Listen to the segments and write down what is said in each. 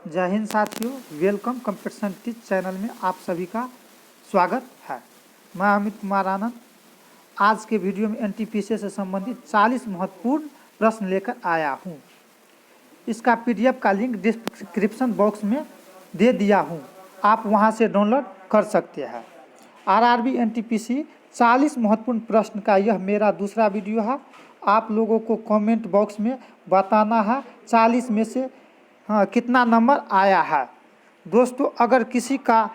जय हिंद साथियों, welcome competition teach channel में आप सभी का स्वागत है। मैं अमित कुमार आनंद आज के वीडियो में एनटीपीसी से संबंधित 40 महत्वपूर्ण प्रश्न लेकर आया हूं। इसका पीडीएफ का लिंक डिस्क्रिप्शन बॉक्स में दे दिया हूं, आप वहां से डाउनलोड कर सकते हैं। आरआरबी एनटीपीसी 40 महत्वपूर्ण प्रश्न का यह मेरा दूसरा वीडियो है। आप लोगों को कमेंट बॉक्स में बताना है 40 में से कितना नंबर आया है। दोस्तों, अगर किसी का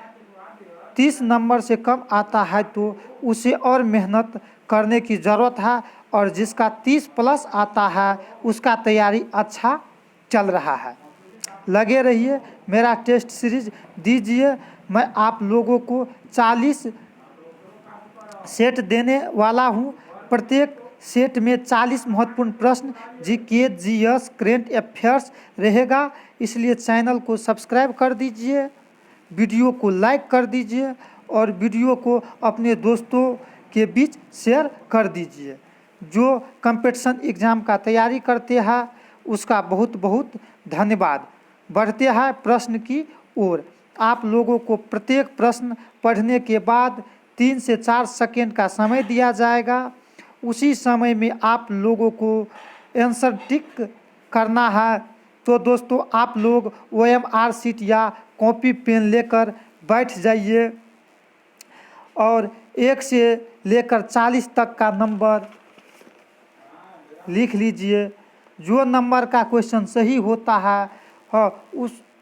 30 नंबर से कम आता है तो उसे और मेहनत करने की ज़रूरत है, और जिसका 30 प्लस आता है उसका तैयारी अच्छा चल रहा है। लगे रहिए, मेरा टेस्ट सीरीज दीजिए। मैं आप लोगों को 40 सेट देने वाला हूं। प्रत्येक सेट में 40 महत्वपूर्ण प्रश्न जीके, जीएस, करेंट अफेयर्स रहेगा। इसलिए चैनल को सब्सक्राइब कर दीजिए, वीडियो को लाइक कर दीजिए और वीडियो को अपने दोस्तों के बीच शेयर कर दीजिए। जो कंपटीशन एग्ज़ाम का तैयारी करते हैं उसका बहुत बहुत धन्यवाद। बढ़ते हैं प्रश्न की ओर। आप लोगों को प्रत्येक प्रश्न पढ़ने के बाद 3 से 4 सेकेंड का समय दिया जाएगा। उसी समय में आप लोगों को आंसर टिक करना है। तो दोस्तों, आप लोग OMR शीट या कॉपी पेन लेकर बैठ जाइए और 1 से लेकर 40 तक का नंबर लिख लीजिए। जो नंबर का क्वेश्चन सही होता है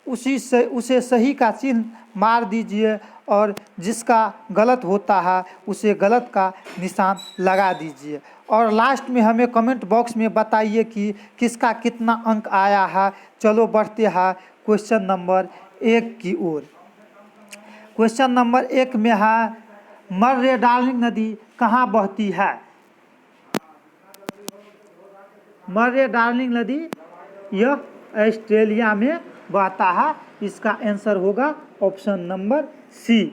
उसे सही का चिन्ह मार दीजिए, और जिसका गलत होता है उसे गलत का निशान लगा दीजिए। और लास्ट में हमें कमेंट बॉक्स में बताइए कि किसका कितना अंक आया है। चलो बढ़ते हैं क्वेश्चन नंबर 1 की ओर। क्वेश्चन नंबर 1 में है, मर्रे डार्लिंग नदी कहाँ बहती है? मर्रे डार्लिंग नदी यह ऑस्ट्रेलिया में बहता है। इसका आंसर होगा ऑप्शन नंबर सी।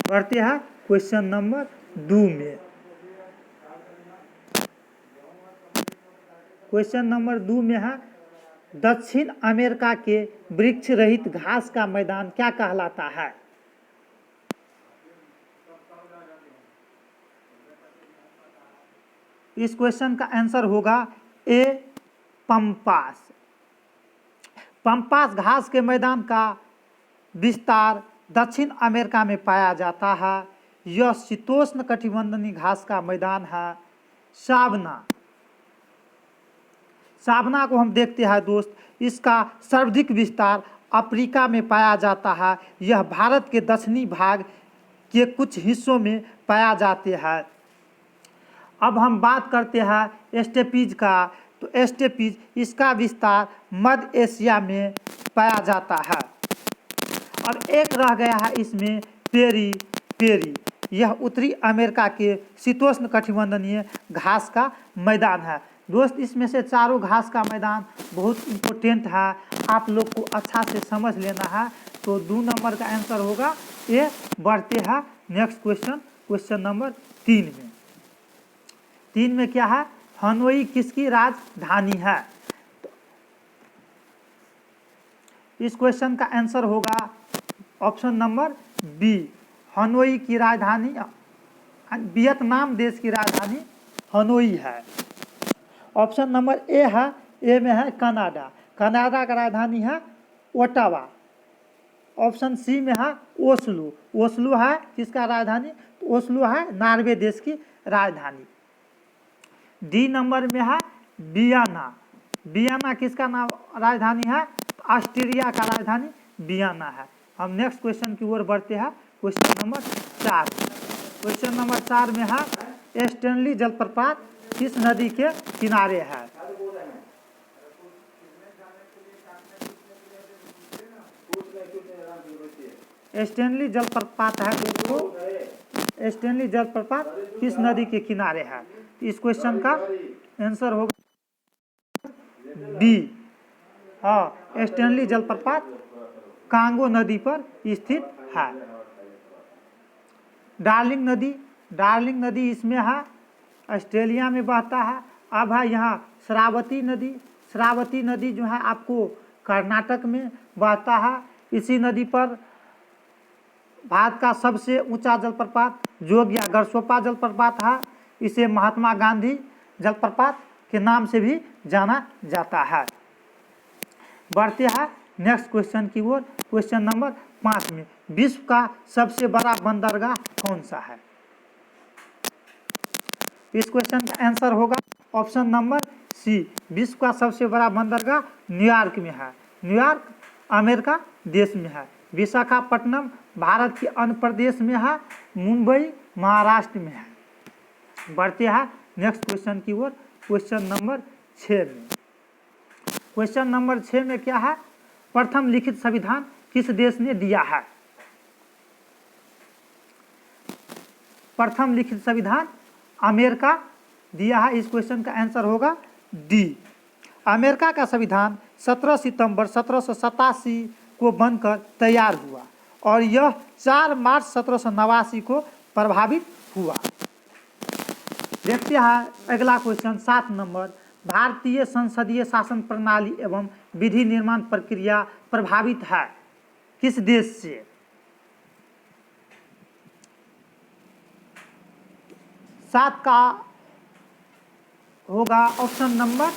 बढ़ते हैं क्वेश्चन नंबर 2 में। क्वेश्चन नंबर 2 में है, दक्षिण अमेरिका के वृक्ष रहित घास का मैदान क्या कहलाता है? इस क्वेश्चन का आंसर होगा ए, पंपास। पंपास घास के मैदान का विस्तार दक्षिण अमेरिका में पाया जाता है। यह शीतोष्ण कटिबंधीय घास का मैदान है। सावना को हम देखते हैं दोस्त, इसका सर्वाधिक विस्तार अफ्रीका में पाया जाता है। यह भारत के दक्षिणी भाग के कुछ हिस्सों में पाया जाते हैं। अब हम बात करते हैं स्टेपीज का। तो स्टेपीज, इसका विस्तार मध्य एशिया में पाया जाता है। और एक रह गया है इसमें पेरी। यह उत्तरी अमेरिका के शीतोष्ण कटिबंधीय घास का मैदान है। दोस्त, इसमें से चारों घास का मैदान बहुत इम्पोर्टेंट है, आप लोग को अच्छा से समझ लेना है। तो 2 नंबर का आंसर होगा ए। बढ़ते हैं नेक्स्ट क्वेश्चन नंबर 3 में। 3 में क्या है? हनोई किसकी राजधानी है? तो इस क्वेश्चन का आंसर होगा ऑप्शन नंबर बी। हनोई की राजधानी, वियतनाम देश की राजधानी हनोई है। ऑप्शन नंबर ए है, ए में है कनाडा। कनाडा का राजधानी है ओटावा। ऑप्शन सी में है ओस्लो है किसका राजधानी? तो ओस्लो है नॉर्वे देश की राजधानी। डी नंबर में है वियना किसका नाम राजधानी है? ऑस्ट्रिया का राजधानी वियना है। हम नेक्स्ट क्वेश्चन की ओर बढ़ते हैं। Question number 4। क्वेश्चन नंबर 4 में है, स्टैनली जलप्रपात किस नदी के किनारे है? स्टैनली जलप्रपात है दोस्तों, स्टैनली जलप्रपात किस नदी के किनारे है? इस क्वेश्चन का आंसर होगा बी। स्टैनली जलप्रपात कांगो नदी पर स्थित है। डार्लिंग नदी इसमें है, ऑस्ट्रेलिया में बहता है। अब है यहाँ श्रावती नदी जो है आपको कर्नाटक में बहता है। इसी नदी पर भारत का सबसे ऊंचा जलप्रपात जोग या गरसोपा जलप्रपात है। इसे महात्मा गांधी जलप्रपात के नाम से भी जाना जाता है। बढ़ते हैं नेक्स्ट क्वेश्चन की ओर। क्वेश्चन नंबर 5 में विश्व का सबसे बड़ा बंदरगाह कौन सा है? इस क्वेश्चन का आंसर होगा ऑप्शन नंबर सी। विश्व का सबसे बड़ा बंदरगाह न्यूयॉर्क में है। न्यूयॉर्क अमेरिका देश में है। विशाखापट्टनम भारत के आंध्र प्रदेश में है। मुंबई महाराष्ट्र में है। बढ़ते हैं नेक्स्ट क्वेश्चन की ओर। क्वेश्चन नंबर 6 में। क्वेश्चन नंबर 6 में क्या है? प्रथम लिखित संविधान किस देश ने दिया है? प्रथम लिखित संविधान अमेरिका दिया है। इस क्वेश्चन का आंसर होगा डी। अमेरिका का संविधान 17 सितंबर 1787 को बनकर तैयार हुआ और यह 4 मार्च 1789 को प्रभावित हुआ। देखते हैं अगला क्वेश्चन 7 नंबर। भारतीय संसदीय शासन प्रणाली एवं विधि निर्माण प्रक्रिया प्रभावित है किस देश से? सात का होगा ऑप्शन नंबर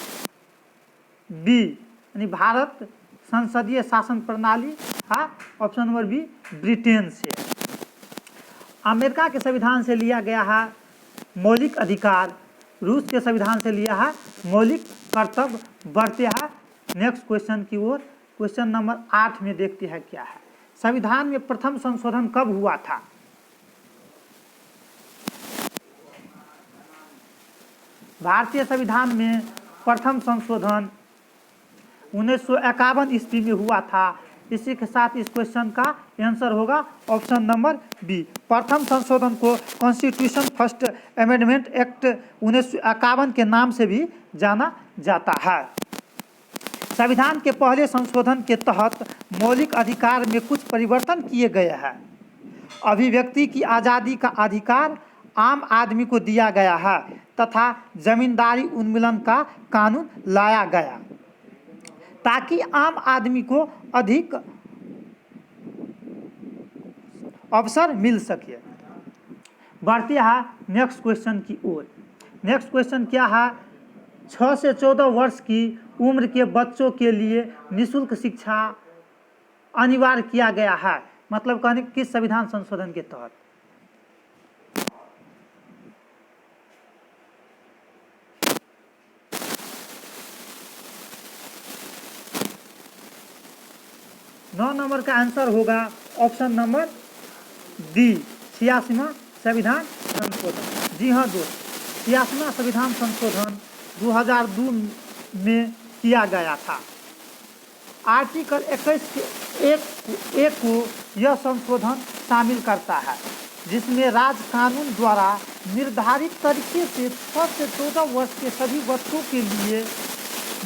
बी, यानी भारत संसदीय शासन प्रणाली है ऑप्शन नंबर बी ब्रिटेन से। अमेरिका के संविधान से लिया गया है मौलिक अधिकार, रूस के संविधान से लिया है मौलिक कर्तव्य। बढ़ते हैं नेक्स्ट क्वेश्चन की ओर। क्वेश्चन नंबर 8 में देखते हैं क्या है। संविधान में प्रथम संशोधन कब हुआ था? भारतीय संविधान में प्रथम संशोधन 1951 ईस्वी में हुआ था। इसी के साथ इस क्वेश्चन का आंसर होगा ऑप्शन नंबर बी। प्रथम संशोधन को कॉन्स्टिट्यूशन फर्स्ट अमेंडमेंट एक्ट 1951 के नाम से भी जाना जाता है। संविधान के पहले संशोधन के तहत मौलिक अधिकार में कुछ परिवर्तन किए गए हैं। अभिव्यक्ति की आज़ादी का अधिकार आम आदमी को दिया गया है तथा जमींदारी उन्मूलन का कानून लाया गया ताकि आम आदमी को अधिक अवसर मिल सके। बढ़ते हैं नेक्स्ट क्वेश्चन की ओर। नेक्स्ट क्वेश्चन क्या है? 6 से 14 वर्ष की उम्र के बच्चों के लिए निःशुल्क शिक्षा अनिवार्य किया गया है। मतलब कहने किस संविधान संशोधन के तहत? नौ नंबर का आंसर होगा ऑप्शन नंबर डी 86वां संविधान संशोधन। जी हाँ दोस्त, 86वां संविधान संशोधन 2002 में किया गया था। आर्टिकल 21 के एक को यह संशोधन शामिल करता है जिसमें राज्य कानून द्वारा निर्धारित तरीके से 6 से 14 वर्ष के सभी बच्चों के लिए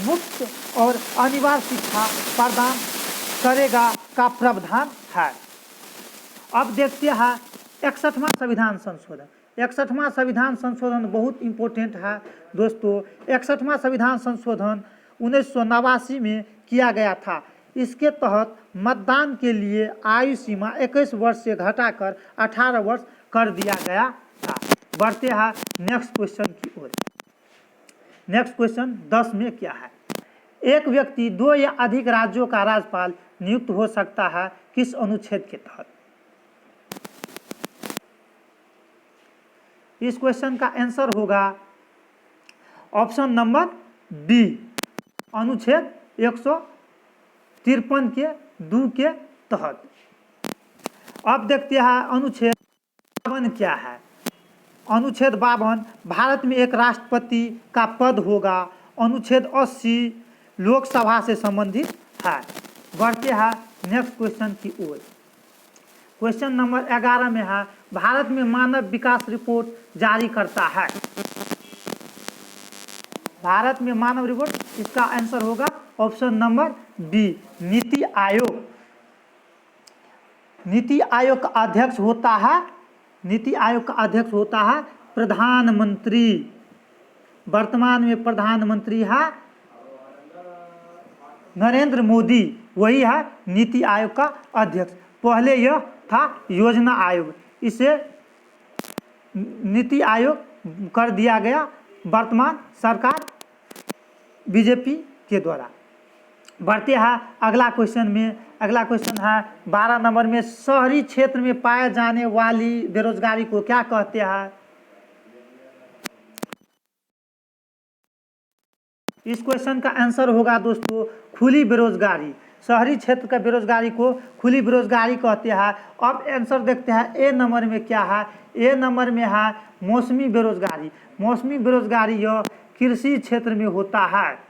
मुफ्त और अनिवार्य शिक्षा प्रदान करेगा का प्रावधान है। अब देखते हैं 61वां संविधान संशोधन। 61वां संविधान संशोधन बहुत इम्पोर्टेंट है दोस्तों। 61वां संविधान संशोधन 1989 में किया गया था। इसके तहत मतदान के लिए आयु सीमा 21 वर्ष से घटाकर 18 वर्ष कर दिया गया था। बढ़ते हैं नेक्स्ट क्वेश्चन की ओर। नेक्स्ट क्वेश्चन 10 में क्या है? एक व्यक्ति 2 या अधिक राज्यों का राज्यपाल नियुक्त हो सकता है किस अनुच्छेद के तहत? इस क्वेश्चन का आंसर होगा ऑप्शन नंबर बी, अनुच्छेद 153 के 2 के तहत। अब देखते हैं अनुच्छेद 52 क्या है। अनुच्छेद 52 भारत में एक राष्ट्रपति का पद होगा। अनुच्छेद 80 लोकसभा से संबंधित है। बढ़ते हैं नेक्स्ट क्वेश्चन की ओर। क्वेश्चन नंबर 11 में है भारत में मानव विकास रिपोर्ट जारी करता है। भारत में मानव रिपोर्ट, इसका आंसर होगा option number B NITI Aayog. NITI Aayog का अध्यक्ष होता है, नीति आयोग का अध्यक्ष होता है प्रधानमंत्री। वर्तमान में प्रधानमंत्री है नरेंद्र मोदी वही है नीति आयोग का अध्यक्ष। पहले यह था योजना आयोग, इसे नीति आयोग कर दिया गया वर्तमान सरकार बीजेपी के द्वारा। बढ़ते हैं अगला क्वेश्चन में। अगला क्वेश्चन है 12 नंबर में, शहरी क्षेत्र में पाए जाने वाली बेरोजगारी को क्या कहते हैं? इस क्वेश्चन का आंसर होगा दोस्तों खुली बेरोजगारी। शहरी क्षेत्र का बेरोजगारी को खुली बेरोजगारी कहते हैं। अब आंसर देखते हैं ए नंबर में क्या है। ए नंबर में है मौसमी बेरोजगारी। मौसमी बेरोजगारी यह कृषि क्षेत्र में होता है।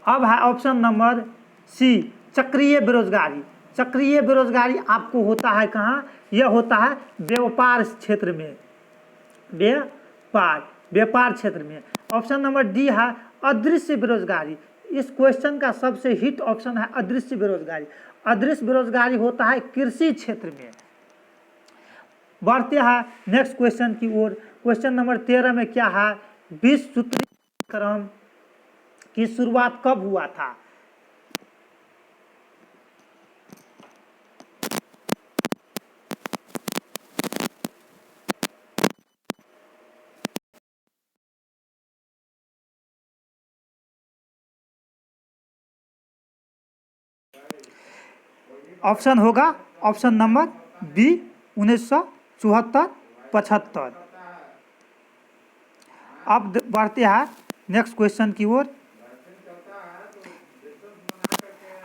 अब है ऑप्शन नंबर सी चक्रीय बेरोजगारी। चक्रीय बेरोजगारी आपको होता है कहाँ? यह होता है व्यापार क्षेत्र में, व्यापार क्षेत्र में। ऑप्शन नंबर डी है अदृश्य बेरोजगारी। इस क्वेश्चन का सबसे हिट ऑप्शन है अदृश्य बेरोजगारी। अदृश्य बेरोजगारी होता है कृषि क्षेत्र में। बढ़ते हैं नेक्स्ट क्वेश्चन की ओर। क्वेश्चन नंबर 13 में क्या है? विश्व सूत्री कार्यक्रम की शुरुआत कब हुआ था? ऑप्शन होगा ऑप्शन नंबर बी 1974-75। अब बढ़ते हैं नेक्स्ट क्वेश्चन की ओर।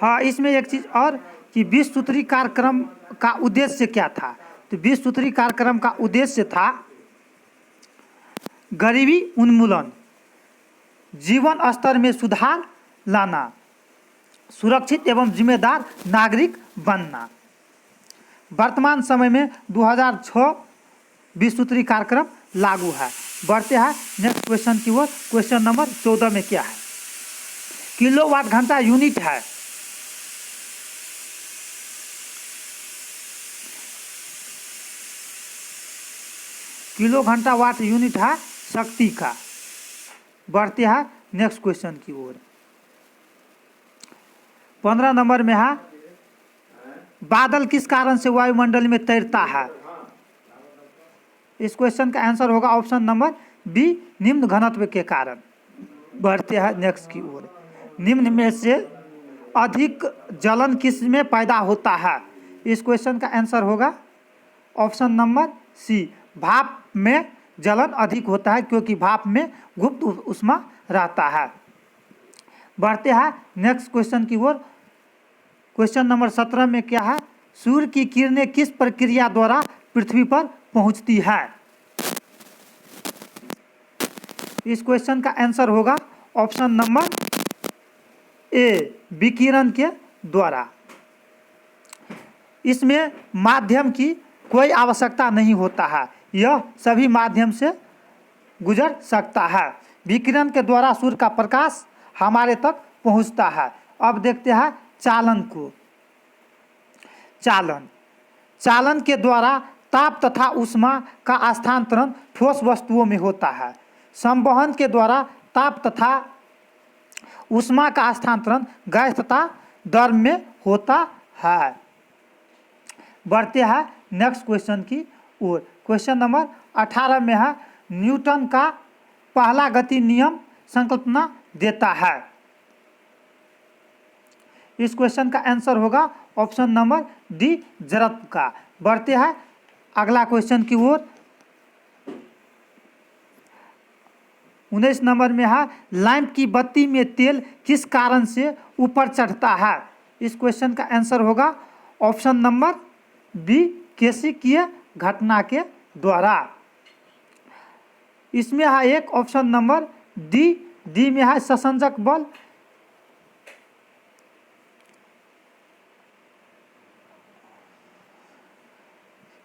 हाँ, इसमें एक चीज़ और कि विश्व सूत्री कार्यक्रम का उद्देश्य क्या था? तो विश्व सूत्री कार्यक्रम का उद्देश्य था गरीबी उन्मूलन, जीवन स्तर में सुधार लाना, सुरक्षित एवं जिम्मेदार नागरिक बनना। वर्तमान समय में 2006 विश्व सूत्री कार्यक्रम लागू है। बढ़ते हैं नेक्स्ट क्वेश्चन की ओर। क्वेश्चन नंबर 14 में क्या है? किलोवाट घंटा यूनिट है। किलो घंटा वाट यूनिट है शक्ति का। बढ़ते हैं नेक्स्ट क्वेश्चन की ओर। 15 नंबर में है बादल किस कारण से वायुमंडल में तैरता है? इस क्वेश्चन का आंसर होगा ऑप्शन नंबर बी निम्न घनत्व के कारण। बढ़ते हैं नेक्स्ट की ओर। निम्न में से अधिक जलन किस में पैदा होता है? इस क्वेश्चन का आंसर होगा ऑप्शन नंबर सी भाप में जलन अधिक होता है, क्योंकि भाप में गुप्त ऊष्मा रहता है। बढ़ते हैं नेक्स्ट क्वेश्चन की ओर। क्वेश्चन नंबर 17 में क्या है? सूर्य की किरणें किस प्रक्रिया द्वारा पृथ्वी पर पहुंचती है? इस क्वेश्चन का आंसर होगा ऑप्शन नंबर ए विकिरण के द्वारा। इसमें माध्यम की कोई आवश्यकता नहीं होता है, यह सभी माध्यम से गुजर सकता है। विकिरण के द्वारा सूर्य का प्रकाश हमारे तक पहुंचता है। अब देखते हैं चालन को। चालन के द्वारा ताप तथा ऊष्मा का स्थानांतरण ठोस वस्तुओं में होता है। संवहन के द्वारा ताप तथा ऊष्मा का स्थानांतरण गैस तथा द्रव में होता है। बढ़ते हैं नेक्स्ट क्वेश्चन की ओर। क्वेश्चन नंबर 18 में है न्यूटन का पहला गति नियम संकल्पना देता है। इस क्वेश्चन का आंसर होगा ऑप्शन नंबर डी जड़त्व का। बढ़ते हैं अगला क्वेश्चन की ओर। 19 नंबर में है लैंप की बत्ती में तेल किस कारण से ऊपर चढ़ता है? इस क्वेश्चन का आंसर होगा ऑप्शन नंबर बी केशिकीय घटना के द्वारा। इसमें है एक ऑप्शन नंबर डी में है संसंजक बल।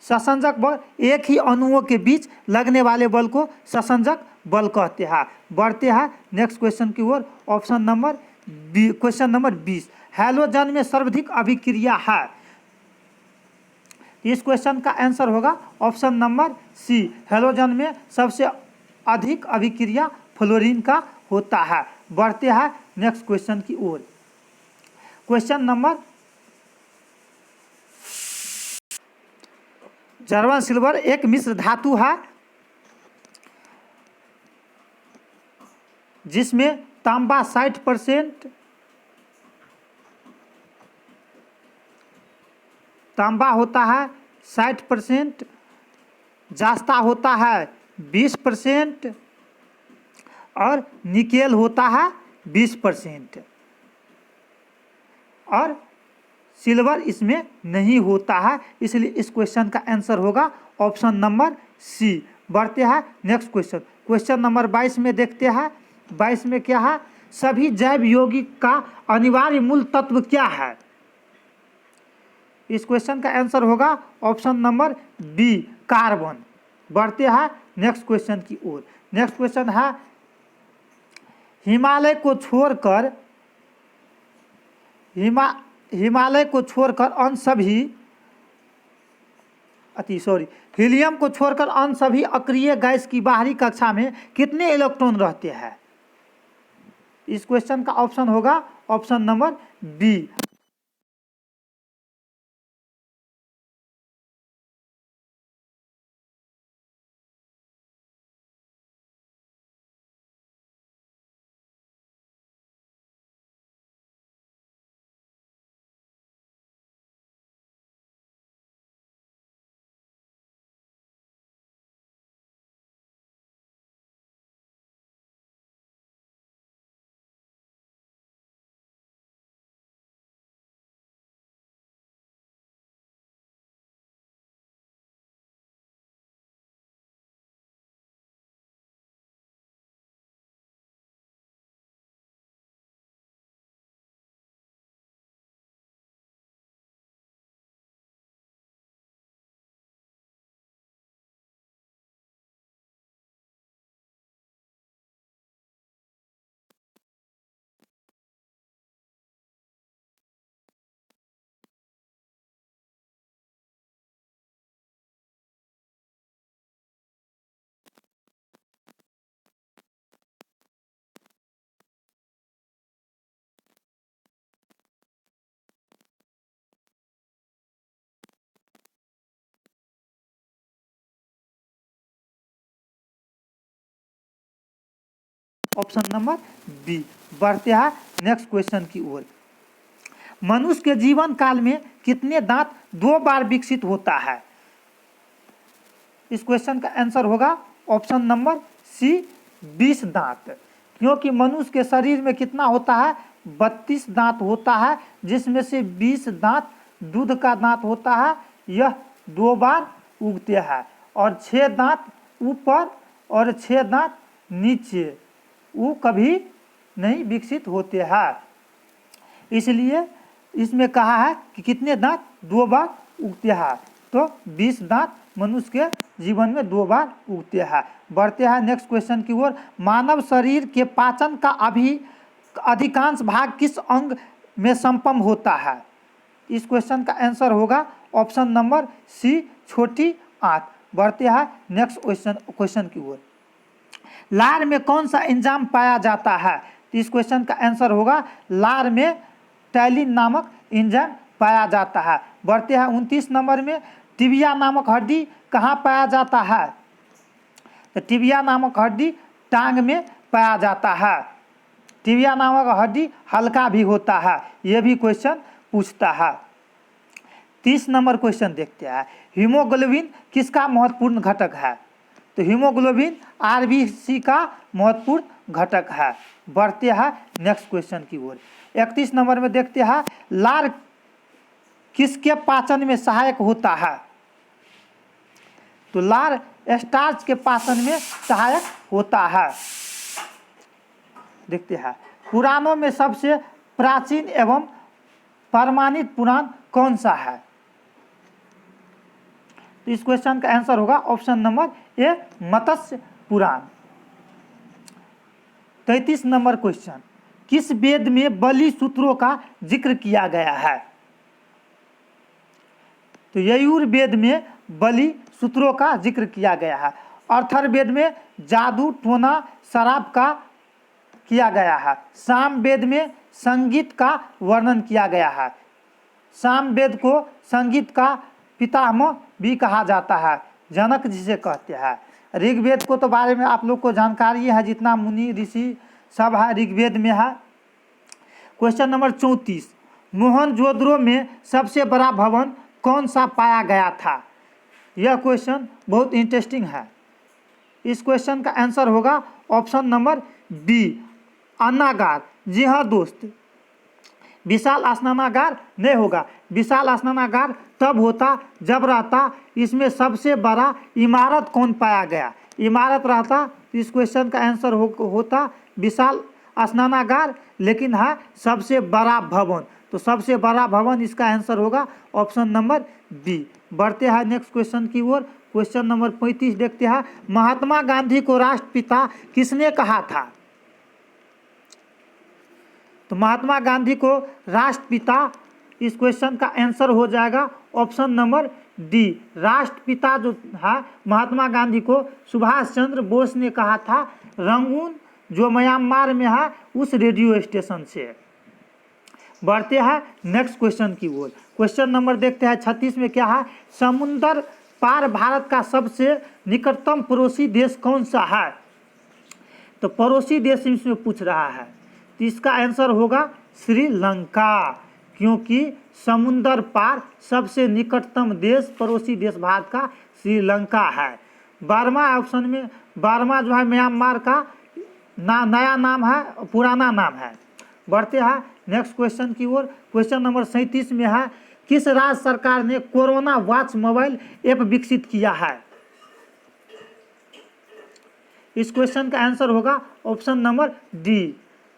संसंजक बल एक ही अणुओं के बीच लगने वाले बल को संसंजक बल कहते हैं। बढ़ते हैं नेक्स्ट क्वेश्चन की ओर। Option number B question number 20 halogen में सर्वाधिक अभिक्रिया है। इस क्वेश्चन का आंसर होगा ऑप्शन नंबर सी हैलोजन में सबसे अधिक अभिक्रिया फ्लोरीन का होता है। बढ़ते हैं नेक्स्ट क्वेश्चन की ओर। क्वेश्चन नंबर, जर्मन सिल्वर एक मिश्र धातु है जिसमें तांबा 60%, तांबा होता है 60%, जास्ता होता है 20% और निकेल होता है 20%, और सिल्वर इसमें नहीं होता है, इसलिए इस क्वेश्चन का आंसर होगा ऑप्शन नंबर सी। बढ़ते हैं नेक्स्ट क्वेश्चन। क्वेश्चन नंबर 22 में देखते हैं। 22 में क्या है, सभी जैव यौगिक का अनिवार्य मूल तत्व क्या है? इस क्वेश्चन का आंसर होगा ऑप्शन नंबर बी, कार्बन। बढ़ते हैं नेक्स्ट क्वेश्चन की ओर। नेक्स्ट क्वेश्चन है, हिमालय को छोड़कर अन्य सभी हीलियम को छोड़कर अन्य सभी अक्रिय गैस की बाहरी कक्षा में कितने इलेक्ट्रॉन रहते हैं? इस क्वेश्चन का ऑप्शन होगा option number B. Option number B. बढ़ते हैं नेक्स्ट क्वेश्चन की ओर। मनुष्य के जीवन काल में कितने दांत 2 बार विकसित होता है? इस क्वेश्चन का आंसर होगा ऑप्शन नंबर सी, 20 दांत। क्योंकि मनुष्य के शरीर में कितना होता है, 32 दांत होता है, जिसमें से 20 दांत दूध का दांत होता है, यह 2 बार उगते हैं, और 6 दांत ऊपर और 6 दांत नीचे, वो कभी नहीं विकसित होते हैं। इसलिए इसमें कहा है कि कितने दांत 2 बार उगते हैं, तो 20 दांत मनुष्य के जीवन में 2 बार उगते हैं। बढ़ते हैं नेक्स्ट क्वेश्चन की ओर। मानव शरीर के पाचन का अधिकांश भाग किस अंग में संपन्न होता है? इस क्वेश्चन का आंसर होगा ऑप्शन नंबर सी, छोटी आंत। बढ़ते हैं नेक्स्ट क्वेश्चन की ओर। लार में कौन सा एंजाइम पाया जाता है? तो इस क्वेश्चन का आंसर होगा लार में टैलिन नामक एंजाइम पाया जाता है। बढ़ते हैं 29 नंबर में। टिबिया नामक हड्डी कहाँ पाया जाता है? तो टिबिया नामक हड्डी टांग में पाया जाता है। टिबिया नामक हड्डी हल्का भी होता है, यह भी क्वेश्चन पूछता है। 30 नंबर क्वेश्चन देखते हैं। हीमोग्लोबिन किसका महत्वपूर्ण घटक है? तो हीमोग्लोबिन आरबीसी का महत्वपूर्ण घटक है। बढ़ते हैं नेक्स्ट क्वेश्चन की ओर। 31 नंबर में देखते हैं, लार किसके पाचन में सहायक होता है? तो लार स्टार्च के पाचन में सहायक होता है। देखते हैं, पुराणों में सबसे प्राचीन एवं प्रमाणित पुराण कौन सा है? तो इस क्वेश्चन का आंसर होगा option number A, Matsya Purana. 33 number question. किस वेद में बलि सूत्रों का जिक्र किया गया है? तो यजुर्वेद में बलि सूत्रों का जिक्र किया गया है। अथर्ववेद में जादू, टोना, शराब का किया गया है? सामवेद में संगीत का वर्णन किया गया है। सामवेद को संगीत का पितामह भी कहा जाता है, जनक जिसे कहते हैं। ऋग्वेद को तो बारे में आप लोग को जानकारी है, जितना मुनि ऋषि सब है ऋग्वेद में है। क्वेश्चन नंबर 34, मोहनजोदड़ो में सबसे बड़ा भवन कौन सा पाया गया था? यह क्वेश्चन बहुत इंटरेस्टिंग है। इस क्वेश्चन का आंसर होगा ऑप्शन नंबर बी, अन्नागार। जी हाँ दोस्त, विशाल स्नानागार नहीं होगा। विशाल स्नानागार तब होता जब रहता इसमें सबसे बड़ा इमारत कौन पाया गया? इमारत रहता, इस क्वेश्चन का आंसर होता विशाल स्नानागार, लेकिन है सबसे बड़ा भवन। तो सबसे बड़ा भवन इसका आंसर होगा ऑप्शन नंबर बी। बढ़ते हैं नेक्स्ट क्वेश्चन की ओर। क्वेश्चन नंबर 35 देखते हैं। महात्मा गांधी को राष्ट्रपिता किसने कहा था? तो महात्मा गांधी को राष्ट्रपिता, इस क्वेश्चन का आंसर हो जाएगा ऑप्शन नंबर डी। राष्ट्रपिता जो है महात्मा गांधी को सुभाष चंद्र बोस ने कहा था, रंगून जो म्यांमार में है उस रेडियो स्टेशन से। बढ़ते हैं नेक्स्ट क्वेश्चन की ओर। क्वेश्चन नंबर देखते हैं 36 में क्या है? समुद्र पार भारत का सबसे निकटतम पड़ोसी देश कौन सा है? तो पड़ोसी देश इसमें पूछ रहा है, तो इसका आंसर होगा श्रीलंका, क्योंकि समुद्र पार सबसे निकटतम देश पड़ोसी देश भारत का श्रीलंका है। 12वां ऑप्शन में 12वां जो है म्यांमार का नया नाम है, पुराना नाम है। बढ़ते हैं नेक्स्ट क्वेश्चन की ओर। क्वेश्चन नंबर 37 में है, किस राज्य सरकार ने कोरोना वॉच मोबाइल ऐप विकसित किया है? इस क्वेश्चन का आंसर होगा ऑप्शन नंबर डी,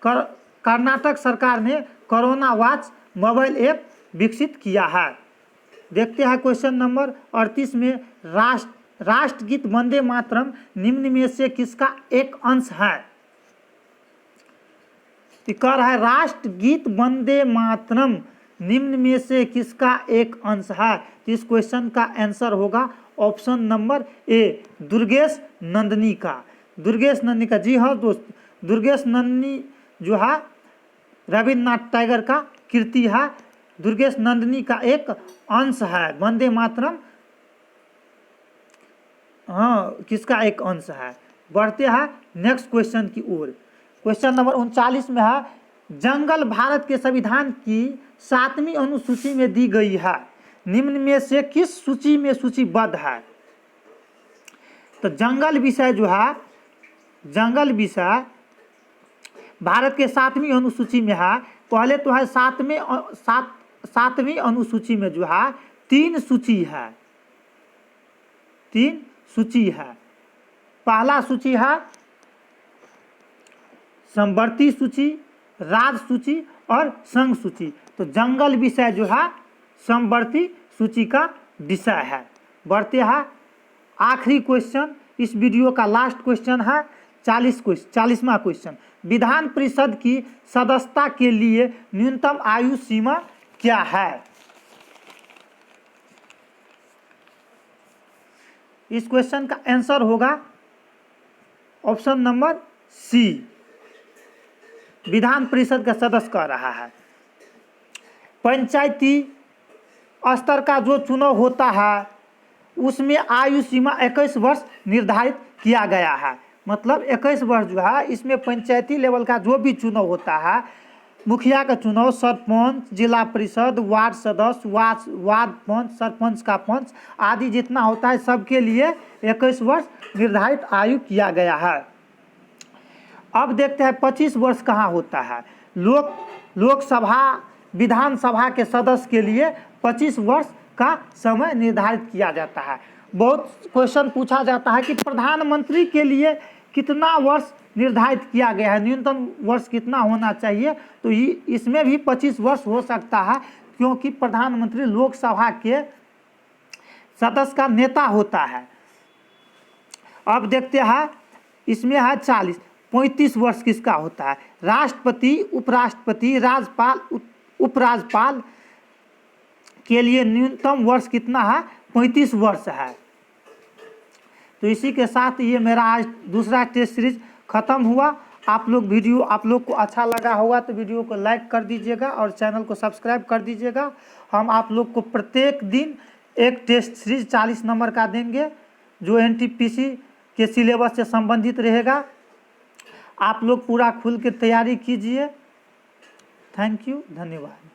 कर्नाटक सरकार ने कोरोना वॉच मोबाइल ऐप विकसित किया है। देखते हैं क्वेश्चन नंबर 38 में, राष्ट्रगीत वंदे मातरम निम्न में से किसका एक अंश है? कह रहा है राष्ट्रगीत वंदे मातरम निम्न में से किसका एक अंश है? तो इस क्वेश्चन का आंसर होगा ऑप्शन नंबर ए, दुर्गेश नंदिनी का। दुर्गेश नंदिनी का, जी हाँ दोस्त, दुर्गेश नंदिनी जो है रविन्द्रनाथ टैगोर का कृति है। दुर्गेश नंदिनी का एक अंश है वंदे मातरम, हाँ किसका एक अंश है। बढ़ते हैं नेक्स्ट क्वेश्चन की ओर। क्वेश्चन नंबर 39 में है, जंगल भारत के संविधान की 7वीं अनुसूची में दी गई है, निम्न में से किस सूची में सूचीबद्ध है? तो जंगल विषय जो है, जंगल विषय भारत के 7वीं अनुसूची में है। पहले तो है 7वीं अनुसूची में जो है 3 सूची है, 3 सूची है। पहला सूची है समवर्ती सूची, राज सूची और संघ सूची। तो जंगल विषय जो है समवर्ती सूची का विषय है। बढ़ते हैं आखिरी क्वेश्चन, इस वीडियो का लास्ट क्वेश्चन है 40वां क्वेश्चन। विधान परिषद की सदस्यता के लिए न्यूनतम आयु सीमा क्या है? इस क्वेश्चन का आंसर होगा option number C, Vidhan Parishad का सदस्य कह रहा है। पंचायती स्तर का जो चुनाव होता है उसमें आयु सीमा 21 वर्ष निर्धारित किया गया है। मतलब 21 वर्ष जो है इसमें पंचायती लेवल का जो भी चुनाव होता है, मुखिया का चुनाव, सरपंच, जिला परिषद, वार्ड सदस्य, वार्ड पंच, सरपंच का पंच आदि जितना होता है सबके लिए 21 वर्ष निर्धारित आयु किया गया है। अब देखते हैं 25 वर्ष कहाँ होता है। लोकसभा विधानसभा के सदस्य के लिए 25 वर्ष का समय निर्धारित किया जाता है। बहुत क्वेश्चन पूछा जाता है कि प्रधानमंत्री के लिए कितना वर्ष निर्धारित किया गया है, न्यूनतम वर्ष कितना होना चाहिए? तो इसमें भी 25 वर्ष हो सकता है, क्योंकि प्रधानमंत्री लोकसभा के सदस्य का नेता होता है। अब देखते हैं इसमें है 35 वर्ष किसका होता है? राष्ट्रपति, उपराष्ट्रपति, राज्यपाल, उपराज्यपाल के लिए न्यूनतम वर्ष कितना है? 35 वर्ष है। तो इसी के साथ ये मेरा आज दूसरा टेस्ट सीरीज खत्म हुआ। आप लोग को अच्छा लगा होगा तो वीडियो को लाइक कर दीजिएगा और चैनल को सब्सक्राइब कर दीजिएगा। हम आप लोग को प्रत्येक दिन एक टेस्ट सीरीज 40 नंबर का देंगे जो एनटीपीसी के सिलेबस से संबंधित रहेगा। आप लोग पूरा खुल के तैयारी कीजिए। थैंक यू, धन्यवाद।